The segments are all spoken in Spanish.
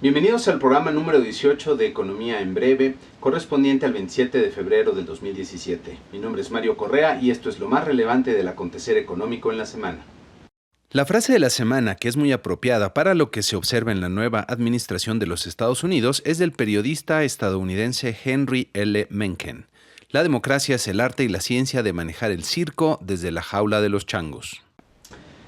Bienvenidos al programa número 18 de Economía en Breve, correspondiente al 27 de febrero del 2017. Mi nombre es Mario Correa y esto es lo más relevante del acontecer económico en la semana. La frase de la semana, que es muy apropiada para lo que se observa en la nueva administración de los Estados Unidos, es del periodista estadounidense Henry L. Mencken. La democracia es el arte y la ciencia de manejar el circo desde la jaula de los changos.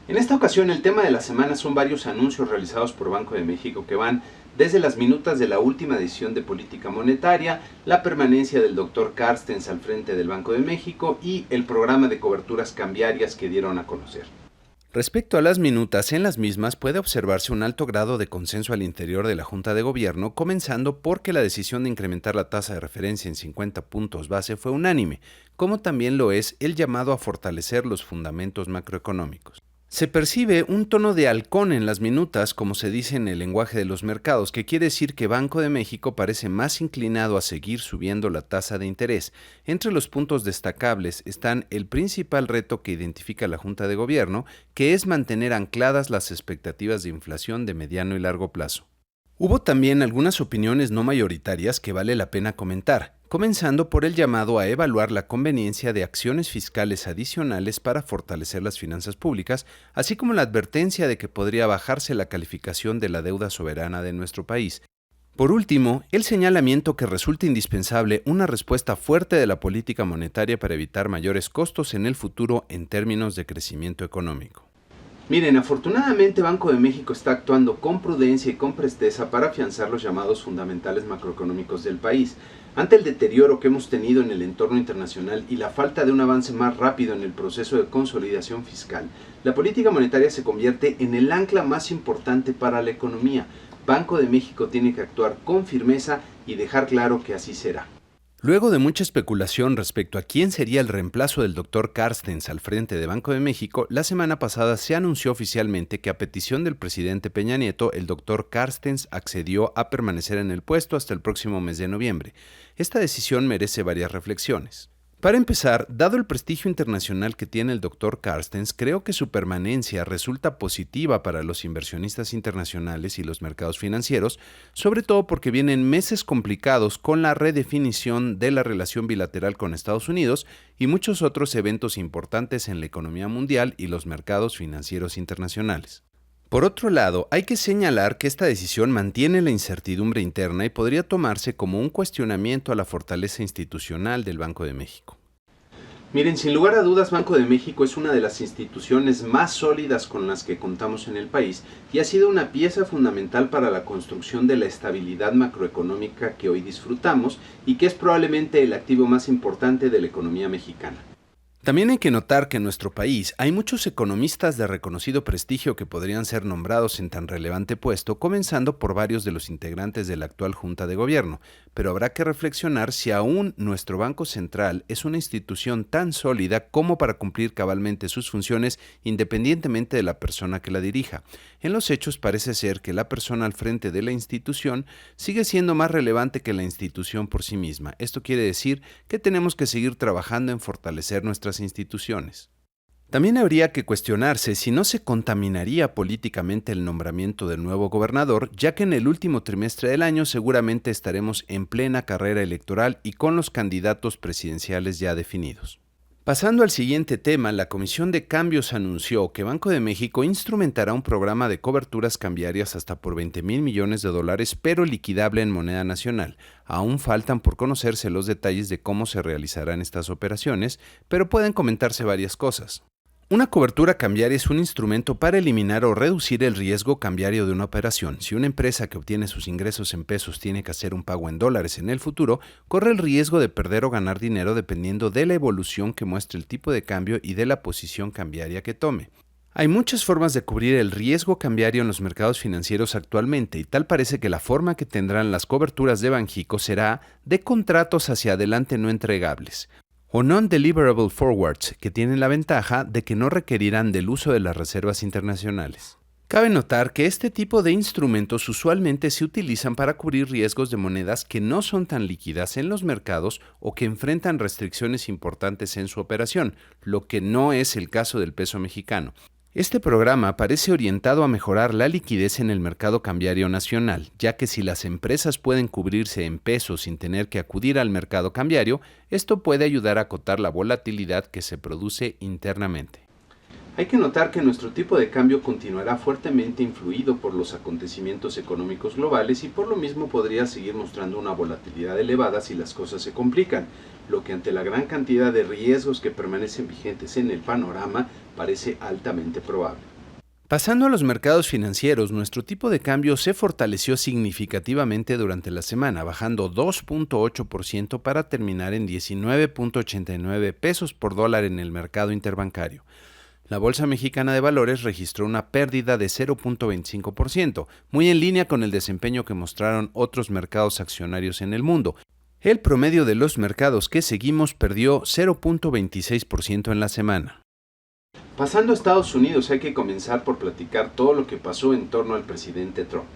En esta ocasión el tema de la semana son varios anuncios realizados por Banco de México que van desde las minutas de la última edición de política monetaria, la permanencia del Dr. Carstens al frente del Banco de México y el programa de coberturas cambiarias que dieron a conocer. Respecto a las minutas, en las mismas puede observarse un alto grado de consenso al interior de la Junta de Gobierno, comenzando porque la decisión de incrementar la tasa de referencia en 50 puntos base fue unánime, como también lo es el llamado a fortalecer los fundamentos macroeconómicos. Se percibe un tono de halcón en las minutas, como se dice en el lenguaje de los mercados, que quiere decir que Banco de México parece más inclinado a seguir subiendo la tasa de interés. Entre los puntos destacables están el principal reto que identifica la Junta de Gobierno, que es mantener ancladas las expectativas de inflación de mediano y largo plazo. Hubo también algunas opiniones no mayoritarias que vale la pena comentar, comenzando por el llamado a evaluar la conveniencia de acciones fiscales adicionales para fortalecer las finanzas públicas, así como la advertencia de que podría bajarse la calificación de la deuda soberana de nuestro país. Por último, el señalamiento que resulta indispensable una respuesta fuerte de la política monetaria para evitar mayores costos en el futuro en términos de crecimiento económico. Miren, afortunadamente Banco de México está actuando con prudencia y con presteza para afianzar los llamados fundamentales macroeconómicos del país. Ante el deterioro que hemos tenido en el entorno internacional y la falta de un avance más rápido en el proceso de consolidación fiscal, la política monetaria se convierte en el ancla más importante para la economía. Banco de México tiene que actuar con firmeza y dejar claro que así será. Luego de mucha especulación respecto a quién sería el reemplazo del Dr. Carstens al frente de Banco de México, la semana pasada se anunció oficialmente que a petición del presidente Peña Nieto, el Dr. Carstens accedió a permanecer en el puesto hasta el próximo mes de noviembre. Esta decisión merece varias reflexiones. Para empezar, dado el prestigio internacional que tiene el Dr. Carstens, creo que su permanencia resulta positiva para los inversionistas internacionales y los mercados financieros, sobre todo porque vienen meses complicados con la redefinición de la relación bilateral con Estados Unidos y muchos otros eventos importantes en la economía mundial y los mercados financieros internacionales. Por otro lado, hay que señalar que esta decisión mantiene la incertidumbre interna y podría tomarse como un cuestionamiento a la fortaleza institucional del Banco de México. Miren, sin lugar a dudas, Banco de México es una de las instituciones más sólidas con las que contamos en el país y ha sido una pieza fundamental para la construcción de la estabilidad macroeconómica que hoy disfrutamos y que es probablemente el activo más importante de la economía mexicana. También hay que notar que en nuestro país hay muchos economistas de reconocido prestigio que podrían ser nombrados en tan relevante puesto, comenzando por varios de los integrantes de la actual Junta de Gobierno, pero habrá que reflexionar si aún nuestro Banco Central es una institución tan sólida como para cumplir cabalmente sus funciones independientemente de la persona que la dirija. En los hechos parece ser que la persona al frente de la institución sigue siendo más relevante que la institución por sí misma. Esto quiere decir que tenemos que seguir trabajando en fortalecer nuestras instituciones. También habría que cuestionarse si no se contaminaría políticamente el nombramiento del nuevo gobernador, ya que en el último trimestre del año seguramente estaremos en plena carrera electoral y con los candidatos presidenciales ya definidos. Pasando al siguiente tema, la Comisión de Cambios anunció que Banco de México instrumentará un programa de coberturas cambiarias hasta por $20,000 millones, pero liquidable en moneda nacional. Aún faltan por conocerse los detalles de cómo se realizarán estas operaciones, pero pueden comentarse varias cosas. Una cobertura cambiaria es un instrumento para eliminar o reducir el riesgo cambiario de una operación. Si una empresa que obtiene sus ingresos en pesos tiene que hacer un pago en dólares en el futuro, corre el riesgo de perder o ganar dinero dependiendo de la evolución que muestre el tipo de cambio y de la posición cambiaria que tome. Hay muchas formas de cubrir el riesgo cambiario en los mercados financieros actualmente y tal parece que la forma que tendrán las coberturas de Banxico será de contratos hacia adelante no entregables, o non-deliverable forwards, que tienen la ventaja de que no requerirán del uso de las reservas internacionales. Cabe notar que este tipo de instrumentos usualmente se utilizan para cubrir riesgos de monedas que no son tan líquidas en los mercados o que enfrentan restricciones importantes en su operación, lo que no es el caso del peso mexicano. Este programa parece orientado a mejorar la liquidez en el mercado cambiario nacional, ya que si las empresas pueden cubrirse en pesos sin tener que acudir al mercado cambiario, esto puede ayudar a acotar la volatilidad que se produce internamente. Hay que notar que nuestro tipo de cambio continuará fuertemente influido por los acontecimientos económicos globales y por lo mismo podría seguir mostrando una volatilidad elevada si las cosas se complican, lo que ante la gran cantidad de riesgos que permanecen vigentes en el panorama parece altamente probable. Pasando a los mercados financieros, nuestro tipo de cambio se fortaleció significativamente durante la semana, bajando 2.8% para terminar en 19.89 pesos por dólar en el mercado interbancario. La Bolsa Mexicana de Valores registró una pérdida de 0.25%, muy en línea con el desempeño que mostraron otros mercados accionarios en el mundo. El promedio de los mercados que seguimos perdió 0.26% en la semana. Pasando a Estados Unidos, hay que comenzar por platicar todo lo que pasó en torno al presidente Trump.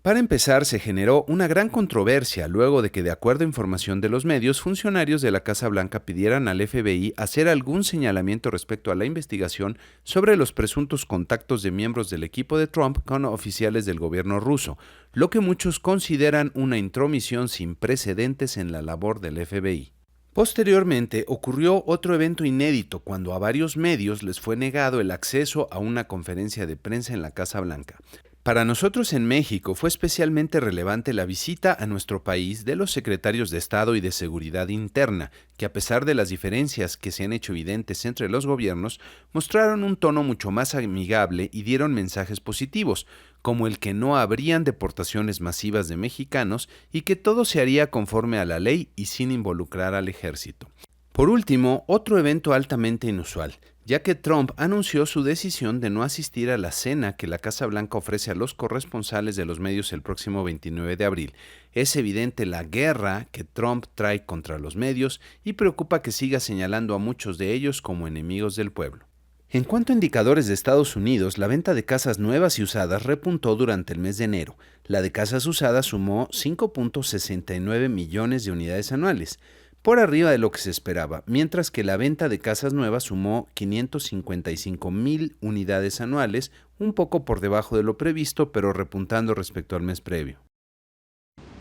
Para empezar, se generó una gran controversia luego de que, de acuerdo a información de los medios, funcionarios de la Casa Blanca pidieran al FBI hacer algún señalamiento respecto a la investigación sobre los presuntos contactos de miembros del equipo de Trump con oficiales del gobierno ruso, lo que muchos consideran una intromisión sin precedentes en la labor del FBI. Posteriormente, ocurrió otro evento inédito cuando a varios medios les fue negado el acceso a una conferencia de prensa en la Casa Blanca. Para nosotros en México fue especialmente relevante la visita a nuestro país de los secretarios de Estado y de Seguridad Interna, que a pesar de las diferencias que se han hecho evidentes entre los gobiernos, mostraron un tono mucho más amigable y dieron mensajes positivos, como el que no habrían deportaciones masivas de mexicanos y que todo se haría conforme a la ley y sin involucrar al ejército. Por último, otro evento altamente inusual, ya que Trump anunció su decisión de no asistir a la cena que la Casa Blanca ofrece a los corresponsales de los medios el próximo 29 de abril. Es evidente la guerra que Trump trae contra los medios y preocupa que siga señalando a muchos de ellos como enemigos del pueblo. En cuanto a indicadores de Estados Unidos, la venta de casas nuevas y usadas repuntó durante el mes de enero. La de casas usadas sumó 5.69 millones de unidades anuales, por arriba de lo que se esperaba, mientras que la venta de casas nuevas sumó 555,000 unidades anuales, un poco por debajo de lo previsto, pero repuntando respecto al mes previo.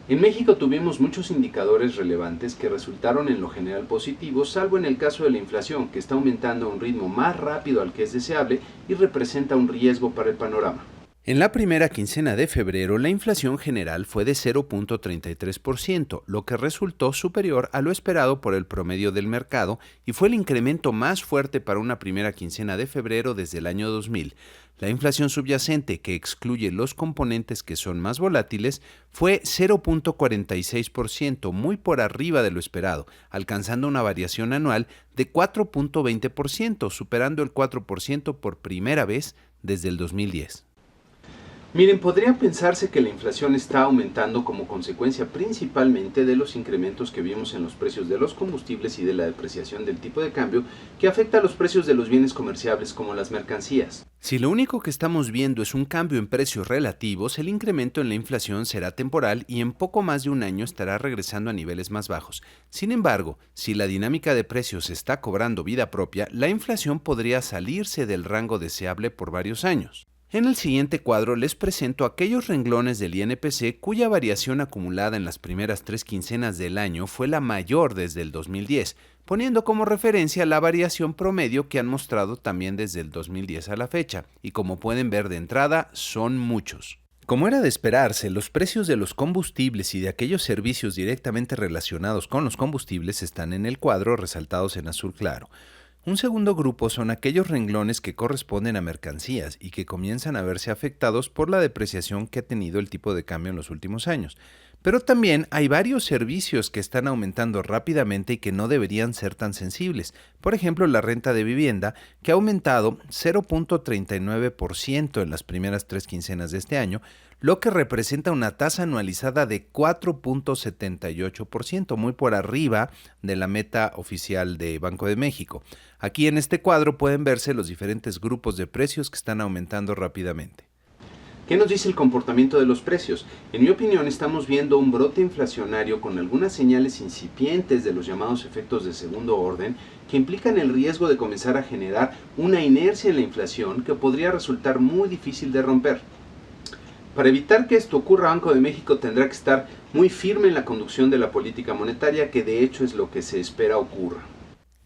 En México tuvimos muchos indicadores relevantes que resultaron en lo general positivos, salvo en el caso de la inflación, que está aumentando a un ritmo más rápido al que es deseable y representa un riesgo para el panorama. En la primera quincena de febrero, la inflación general fue de 0.33%, lo que resultó superior a lo esperado por el promedio del mercado y fue el incremento más fuerte para una primera quincena de febrero desde el año 2000. La inflación subyacente, que excluye los componentes que son más volátiles, fue 0.46%, muy por arriba de lo esperado, alcanzando una variación anual de 4.20%, superando el 4% por primera vez desde el 2010. Miren, podría pensarse que la inflación está aumentando como consecuencia principalmente de los incrementos que vimos en los precios de los combustibles y de la depreciación del tipo de cambio que afecta a los precios de los bienes comerciables como las mercancías. Si lo único que estamos viendo es un cambio en precios relativos, el incremento en la inflación será temporal y en poco más de un año estará regresando a niveles más bajos. Sin embargo, si la dinámica de precios está cobrando vida propia, la inflación podría salirse del rango deseable por varios años. En el siguiente cuadro les presento aquellos renglones del INPC cuya variación acumulada en las primeras 3 quincenas del año fue la mayor desde el 2010, poniendo como referencia la variación promedio que han mostrado también desde el 2010 a la fecha, y como pueden ver de entrada, son muchos. Como era de esperarse, los precios de los combustibles y de aquellos servicios directamente relacionados con los combustibles están en el cuadro resaltados en azul claro. Un segundo grupo son aquellos renglones que corresponden a mercancías y que comienzan a verse afectados por la depreciación que ha tenido el tipo de cambio en los últimos años. Pero también hay varios servicios que están aumentando rápidamente y que no deberían ser tan sensibles. Por ejemplo, la renta de vivienda, que ha aumentado 0.39% en las primeras 3 quincenas de este año, lo que representa una tasa anualizada de 4.78%, muy por arriba de la meta oficial de Banco de México. Aquí en este cuadro pueden verse los diferentes grupos de precios que están aumentando rápidamente. ¿Qué nos dice el comportamiento de los precios? En mi opinión, estamos viendo un brote inflacionario con algunas señales incipientes de los llamados efectos de segundo orden que implican el riesgo de comenzar a generar una inercia en la inflación que podría resultar muy difícil de romper. Para evitar que esto ocurra, Banco de México tendrá que estar muy firme en la conducción de la política monetaria, que de hecho es lo que se espera ocurra.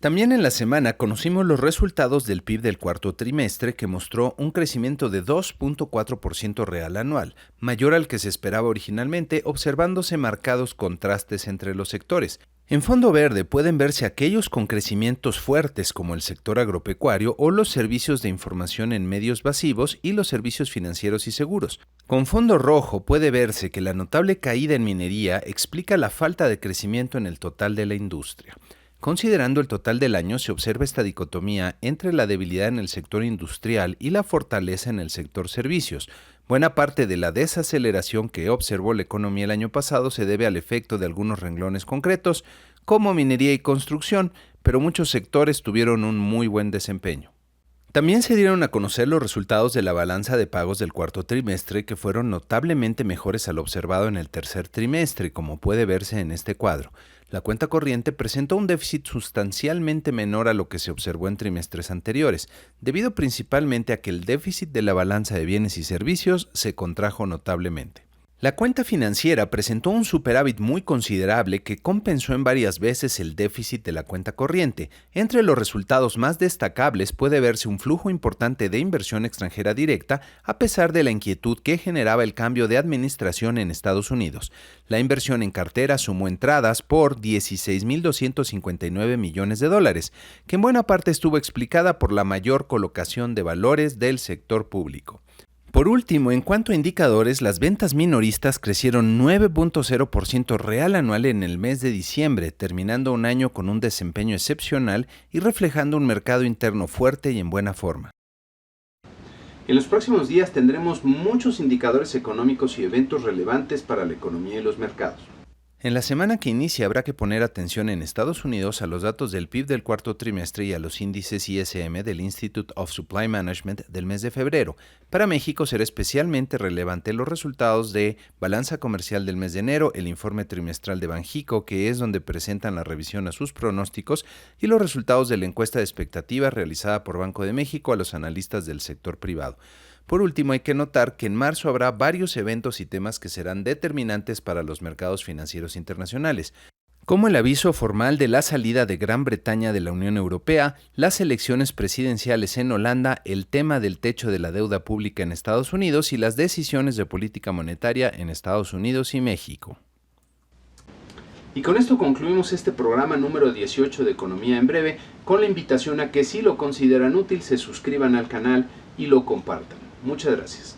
También en la semana conocimos los resultados del PIB del cuarto trimestre, que mostró un crecimiento de 2.4% real anual, mayor al que se esperaba originalmente, observándose marcados contrastes entre los sectores. En fondo verde pueden verse aquellos con crecimientos fuertes como el sector agropecuario o los servicios de información en medios masivos y los servicios financieros y seguros. Con fondo rojo puede verse que la notable caída en minería explica la falta de crecimiento en el total de la industria. Considerando el total del año, se observa esta dicotomía entre la debilidad en el sector industrial y la fortaleza en el sector servicios. Buena parte de la desaceleración que observó la economía el año pasado se debe al efecto de algunos renglones concretos, como minería y construcción, pero muchos sectores tuvieron un muy buen desempeño. También se dieron a conocer los resultados de la balanza de pagos del cuarto trimestre, que fueron notablemente mejores al observado en el tercer trimestre, como puede verse en este cuadro. La cuenta corriente presentó un déficit sustancialmente menor a lo que se observó en trimestres anteriores, debido principalmente a que el déficit de la balanza de bienes y servicios se contrajo notablemente. La cuenta financiera presentó un superávit muy considerable que compensó en varias veces el déficit de la cuenta corriente. Entre los resultados más destacables puede verse un flujo importante de inversión extranjera directa, a pesar de la inquietud que generaba el cambio de administración en Estados Unidos. La inversión en cartera sumó entradas por $16.259 millones, que en buena parte estuvo explicada por la mayor colocación de valores del sector público. Por último, en cuanto a indicadores, las ventas minoristas crecieron 9.0% real anual en el mes de diciembre, terminando un año con un desempeño excepcional y reflejando un mercado interno fuerte y en buena forma. En los próximos días tendremos muchos indicadores económicos y eventos relevantes para la economía y los mercados. En la semana que inicia habrá que poner atención en Estados Unidos a los datos del PIB del cuarto trimestre y a los índices ISM del Institute of Supply Management del mes de febrero. Para México será especialmente relevante los resultados de balanza comercial del mes de enero, el informe trimestral de Banjico, que es donde presentan la revisión a sus pronósticos, y los resultados de la encuesta de expectativas realizada por Banco de México a los analistas del sector privado. Por último, hay que notar que en marzo habrá varios eventos y temas que serán determinantes para los mercados financieros internacionales, como el aviso formal de la salida de Gran Bretaña de la Unión Europea, las elecciones presidenciales en Holanda, el tema del techo de la deuda pública en Estados Unidos y las decisiones de política monetaria en Estados Unidos y México. Y con esto concluimos este programa número 18 de Economía en Breve, con la invitación a que, si lo consideran útil, se suscriban al canal y lo compartan. Muchas gracias.